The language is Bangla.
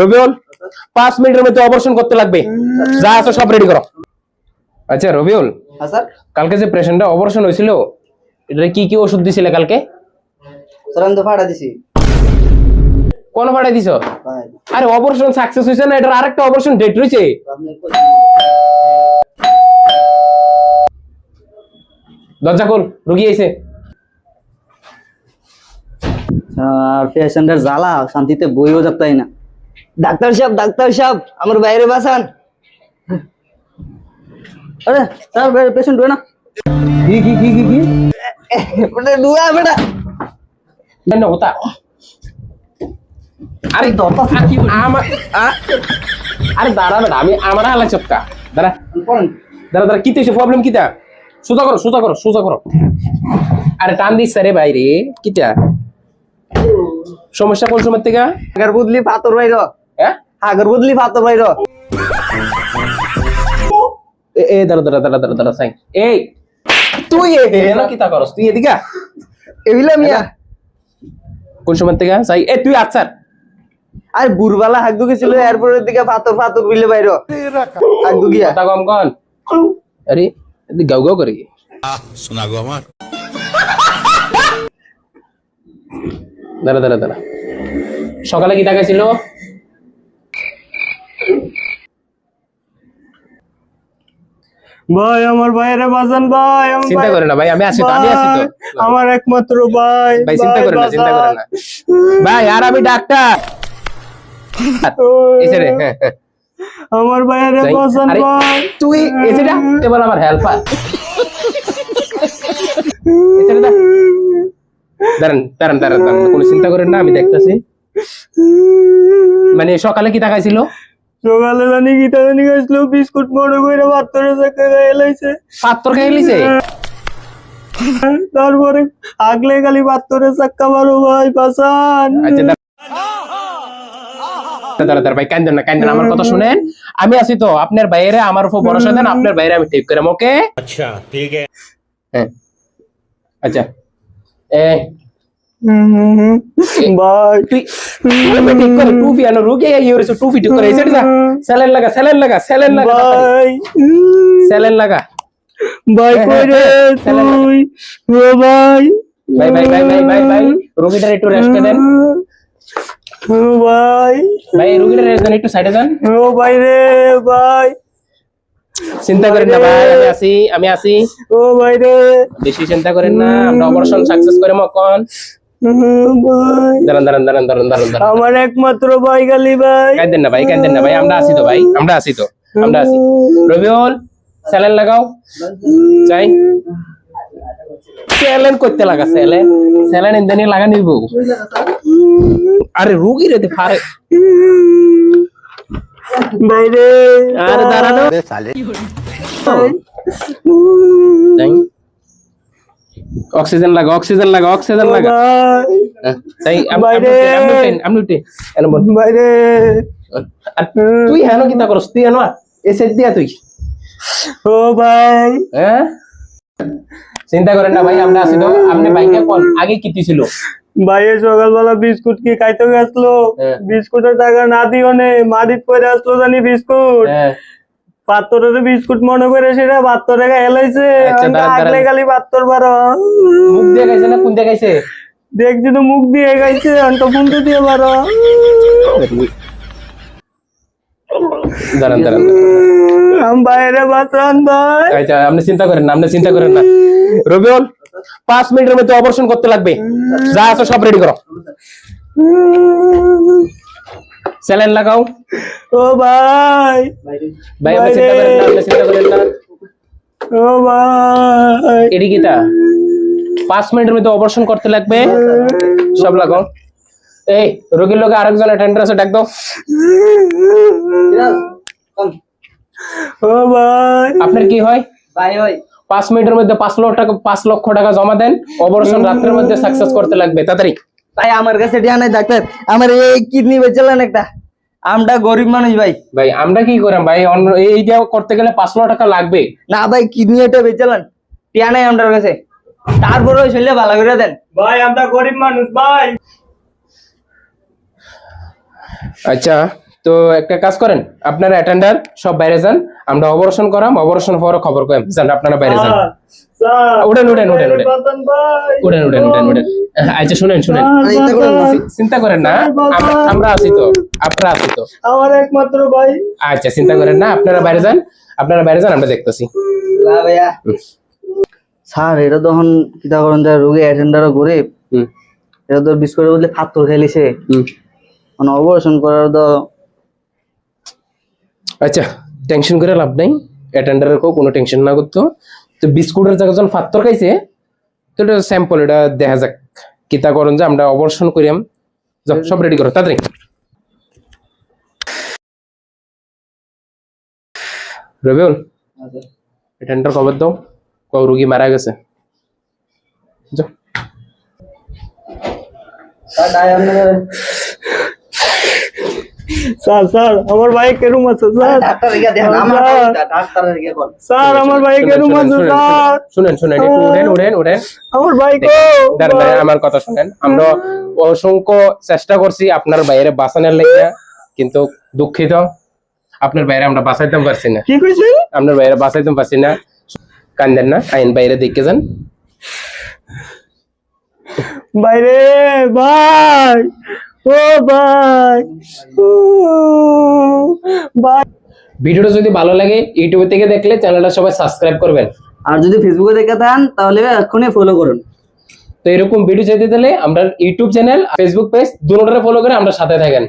রবিউল 5 মিনিটের মধ্যে অপারেশন করতে লাগবে, যা আছে সব রেডি করো। আচ্ছা রবিউল, হ্যাঁ স্যার। কালকে যে পেশেন্টটা অপারেশন হয়েছিল এটা কি কি ওষুধ দিছিলে কালকে? স্যার আমি তো ফাটা দিছি। কোন ফাটাই দিছো? ভাই আরে অপারেশন সাকসেস হয়েছে না, এটার আরেকটা অপারেশন ডেট রয়েছে। আপনি দরজা খোল, রুগী আইছে। আর পেশেন্টের জ্বালা শান্তিতে বইও যাতাই না। ডাক্তার সাহেব আমার বাইরে বাঁচান। আরে স্যার বাইরে পেশেন্ট না। কি কি কি কি কি ওটা দুয়া বেটা। কেন হতা? আরে দরজা কি আমার আরে দাঁড়া বেটা, আমি আমার হালা চক্কা দাঁড়া দাঁড়া দাঁড়া, কি তো প্রবলেম কিটা? সোজা করো সোজা করো সোজা করো। আরে টান দিস রে বাইরে কিটা সমস্যা? কোন সময় থেকে? আগের বদলি পাথর বাইর। হ্যাঁ আগের বদলি পাথর বাইর। এ দাঁড়া দাঁড়া দাঁড়া দাঁড়া দাঁড়া সাই, এই তুই এনা কিটা করস? তুই এদিকে এবিলা মিয়া। কোন সময় থেকে সাই? এ তুই আচ্ছা আর বুরবালা হাগ দুগেছিল এয়ারপোর্টের দিকে পাথর বিলে বাইর। হাগ দুগিয়া কথা কম কন। আরে এদিকে গাও গাও করে শোনা গো আমার। দাঁড়া দাঁড়া দাঁড়া, সকালে কি দেখাইছিল? ভাই আমার ভাইরে বাঁচান ভাই। চিন্তা করে না ভাই, আমি আছি তো, আমি আছি তো। আমার একমাত্র ভাই। ভাই চিন্তা করে না, চিন্তা করে না ভাই, আর আমি ডাক্তার এসে রে। আমার ভাইরে বাঁচান আরে ভাই। তুই এসে যা, এবার আমার হেল্পার এসে যা। দাঁড়ান দাঁড়ান দাঁড়ান দাঁড়ান, কোনো চিন্তা করেন না, আমি দেখতেছি। মানে সকালে কি দেখাইছিল? সকালে জানি গীতা জানি গেছিল বিস্কুট মনে করে পাথরে চাকা গায়ে লাইছে। পাত্তর খাই লিছে? তারপরে আগলে খালি পাথরে চাক্কা মারো ভাই বাঁচান। আচ্ছা দাঁড়া দাঁড়া ভাই, কান্দেন না কান্দেন, আমার কথা শুনেন। আমি আছি তো, আপনার বাইরে আমার উপর ভরসা দেন, আপনার বাইরে আমি ঠিক করে ওকে। আচ্ছা ঠিক আছে। হ্যাঁ আচ্ছা ভাই তুই ঠিক করে টুপি আনো, রুগী ইউরেছে টুপি ঠিক করে এসে যা। স্যালাইন লাগা স্যালাইন লাগা স্যালাইন লাগা ভাই স্যালাইন লাগা। ভাই কই রে তুই? ও ভাই ভাই ভাই ভাই ভাই ভাই ভাই, রুগীটার একটু রেস্ট দেন ও ভাই। ভাই, রুগীটার রেস্ট দেন, একটু সাইডে দেন। ও ভাই রে ভাই। চিন্তা করেন না ভাই, আমি আছি আমি আছি। ও ভাই রে বেশি চিন্তা করেন না, আমরা অপারেশন সাকসেস করে মকন। ভাই। দাঁড়ান দাঁড়ান দাঁড়ান দাঁড়ান দাঁড়ান দাঁড়ান, আমার একমাত্র ভাই গালি ভাই। কাঁদেন না ভাই কাঁদেন না ভাই, আমরা আছি তো ভাই, আমরা আছি তো, আমরা আছি। রবিউল স্যালাইন লাগাও চাই। স্যালাইন করতে লাগা, স্যালাইন স্যালাইন ইন্দানি লাগা নিব। আরে রুগী রে ফারে ভাই রে আরে দাঁড়ানো অক্সিজেন লাগা অক্সিজেন লাগা অক্সিজেন লাগা। ভাই। তাই বাইরে। আমি উঠে এনে বল। ভাই রে আর তুই হেন কিতা করস? তুই হেন এসে দিয়া তুই। ও ভাই। হ্যাঁ চিন্তা করেন না ভাই, আমরা আছি তো। আপনি বাইকে কোন আগে কি ছিল? ভাইয়ে সকালবেলা বিস্কুট কি খাইতে গেছিল, হ্যাঁ। বিস্কুটের টাকা না দিও নে মাটিত পড়ে আসলো জানি বিস্কুট। হ্যাঁ পাত্তরের বিস্কুট মনে করে সেটা পাত্তরে এলাইছে। আচ্ছা, দাঁড়ান, আগলে দাঁড়ান। খালি পাত্তর বারো মুখ দিয়ে গাইছে না কোন দিয়ে গাইছে? দেখছি তো মুখ দিয়ে গাইছে অন্ত ফুনতে দিয়ে বারো। দাঁড়ান দাঁড়ান, আম বাইরে বাঁচান ভাই। আচ্ছা আপনি চিন্তা করেন না, আপনি চিন্তা করেন না। রবিউল 5 মিনিটের মধ্যে অপারেশন করতে লাগবে, যা আছে সব রেডি করো। স্যালাইন লাগাও। ও ভাই। ভাই আপনি চিন্তা করেন না, আপনি চিন্তা করেন না। ও ভাই। এডি কিটা 5 মিনিটের মধ্যে অপারেশন করতে লাগবে, সব লাগাও। এই রোগীর লোকে আরেকজন অ্যাটেন্ডার আছে, ডাক দাও। ও ভাই। আপনার কি হয়? ভাই ওই 5 মিনিটের মধ্যে 5 লক্ষ টাকা জমা দেন, অপারেশন রাত্রের মধ্যে সাকসেস করতে লাগবে, তাড়াতাড়ি। ভাই আমার কাছে টিয়া নাই ডাক্তার। আমার এই কিডনি বেচালেন একটা। আমরা গরিব মানুষ ভাই। ভাই আমরা কি করাম ভাই, এইটা করতে গেলে 5 লক্ষ টাকা লাগবে। না ভাই কিডনি এটা বেচালেন, টিয়া নাই আমার কাছে। তারপরে ওই শরীরে ভালো করে দেন। ভাই আমরা গরিব মানুষ ভাই। আচ্ছা তো একটা কাজ করেন, আপনারা অ্যাটেন্ডার সব বাইরে যান, আমরা অপারেশন করাম, অপারেশন পরে খবর করেন, যান আপনারা বাইরে যান। উঠেন উঠেন উঠেন উঠেন উঠেন উঠেন উঠেন উঠেন। আচ্ছা শুনেন শুনেন, চিন্তা করেন না, আমরা আছি তো, আপনারা আছি তো। আমার একমাত্র ভাই। আচ্ছা চিন্তা করেন না, আপনারা বাইরে যান, আপনারা বাইরে যান, আমরা দেখতেছি। ভাইয়া স্যার এটা তখন কিতা করেন যে রোগী অ্যাটেন্ডারও গরিব, হুম এটা তো বিস্কুটের বদলে পাথর খেলিছে, হুম। মানে অপারেশন করার তো। আচ্ছা টেনশন করে লাভ নাই, অ্যাটেন্ডারের কোনো টেনশন না করতো। তো বিস্কুটের জায়গায় যখন পাথর খাইছে, তো এটা স্যাম্পল, এটা দেখা যাক কিতা করেন যে আমরা অপারেশন করিয়াম। যাও সব রেডি করো তাড়াতাড়ি। রবিউল অ্যাটেন্ডার খবর দাও, রুগী মারা গেছে। যাও। স্যার স্যার আমার ভাই কেরম আছে স্যার? ডাক্তার গিয়া দেখেন, আমার ডাক্তারের গিয়া বল। স্যার আমার ভাই কেরম আছে স্যার? শুনেন শুনেন, একটু উঠেন উঠেন উঠেন। আমার ভাই কো? দাঁড়ান, দাঁড়ান, আমার কথা শুনেন। আমরা অসংখ্য চেষ্টা করছি আপনার বাইরে বাঁচানোর লাগিয়া, কিন্তু দুঃখিত আপনার বাইরে আমরা বাঁচাইতে পারছি না। কি কইছেন? আপনার বাইরে বাঁচাইতে পারছি না, কান্দেন না, আইন বাইরে দেখে যান। বাইরে ভাই, ও ভাই, ও ভাই। ভিডিওটা যদি ভালো লাগে ইউটিউব থেকে দেখলে চ্যানেলটা সবাই সাবস্ক্রাইব করবেন। আর যদি ফেসবুকে দেখে থাকেন তাহলে এক্ষুনি ফলো করুন। তো এরকম ভিডিও চাইতে দিলে আমরা ইউটিউব চ্যানেল, ফেসবুক পেজ দুটোরে ফলো করে আমরা সাথে থাকেন।